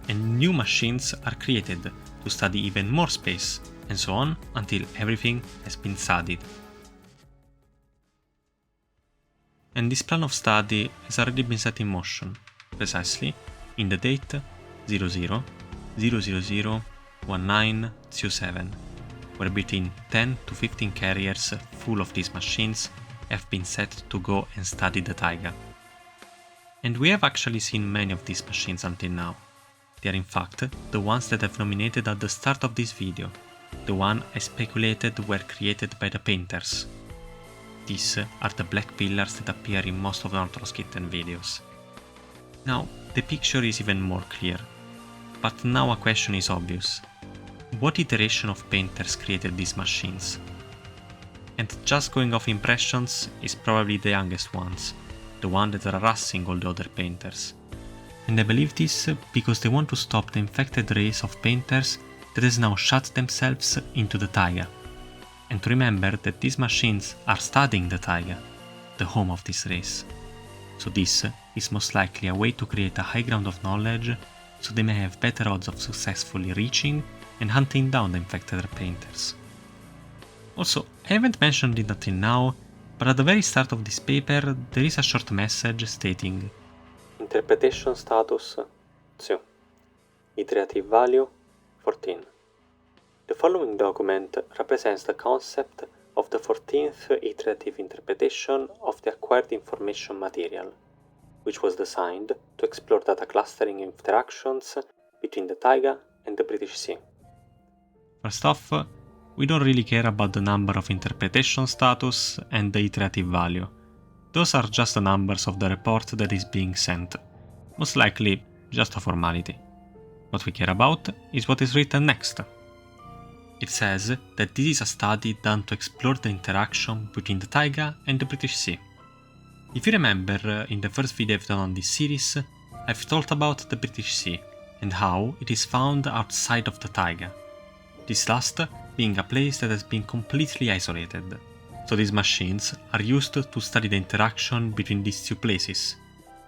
and new machines are created to study even more space, and so on until everything has been studied. And this plan of study has already been set in motion, precisely in the date 00001907, where between 10 to 15 carriers full of these machines have been set to go and study the taiga. And we have actually seen many of these machines until now. They are in fact the ones that I've nominated at the start of this video, the one I speculated were created by the painters. These are the black pillars that appear in most of the Unorthodox Kitten videos. Now, the picture is even more clear, but now a question is obvious. What iteration of painters created these machines? And just going off impressions is probably the youngest ones, the one that are harassing all the other painters. And I believe this because they want to stop the infected race of painters that has now shut themselves into the taiga. And to remember that these machines are studying the taiga, the home of this race. So this is most likely a way to create a high ground of knowledge, so they may have better odds of successfully reaching and hunting down the infected painters. Also, I haven't mentioned it until now, but at the very start of this paper there is a short message stating Interpretation status 2. Iterative value 14. The following document represents the concept of the 14th iterative interpretation of the acquired information material, which was designed to explore data clustering interactions between the taiga and the British Sea. First off, we don't really care about the number of interpretation status and the iterative value. Those are just the numbers of the report that is being sent, most likely just a formality. What we care about is what is written next. It says that this is a study done to explore the interaction between the taiga and the British Sea. If you remember, in the first video I've done on this series, I've talked about the British Sea and how it is found outside of the taiga. This last being a place that has been completely isolated. So these machines are used to study the interaction between these two places,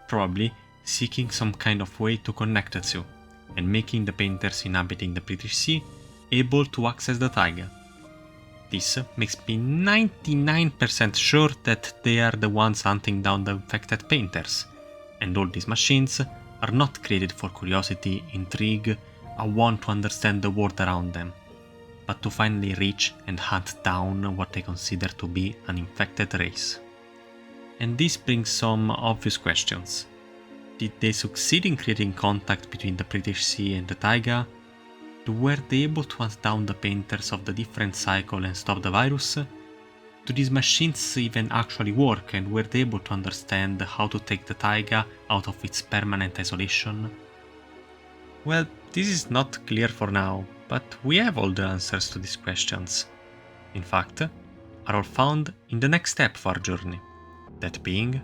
probably seeking some kind of way to connect the two, and making the painters inhabiting the British Sea able to access the taiga. This makes me 99% sure that they are the ones hunting down the infected painters, and all these machines are not created for curiosity, intrigue, a want to understand the world around them, but to finally reach and hunt down what they consider to be an infected race. And this brings some obvious questions. Did they succeed in creating contact between the British Sea and the taiga? Were they able to hunt down the painters of the different cycle and stop the virus? Do these machines even actually work, and were they able to understand how to take the taiga out of its permanent isolation? Well, this is not clear for now, but we have all the answers to these questions. In fact, are all found in the next step of our journey, that being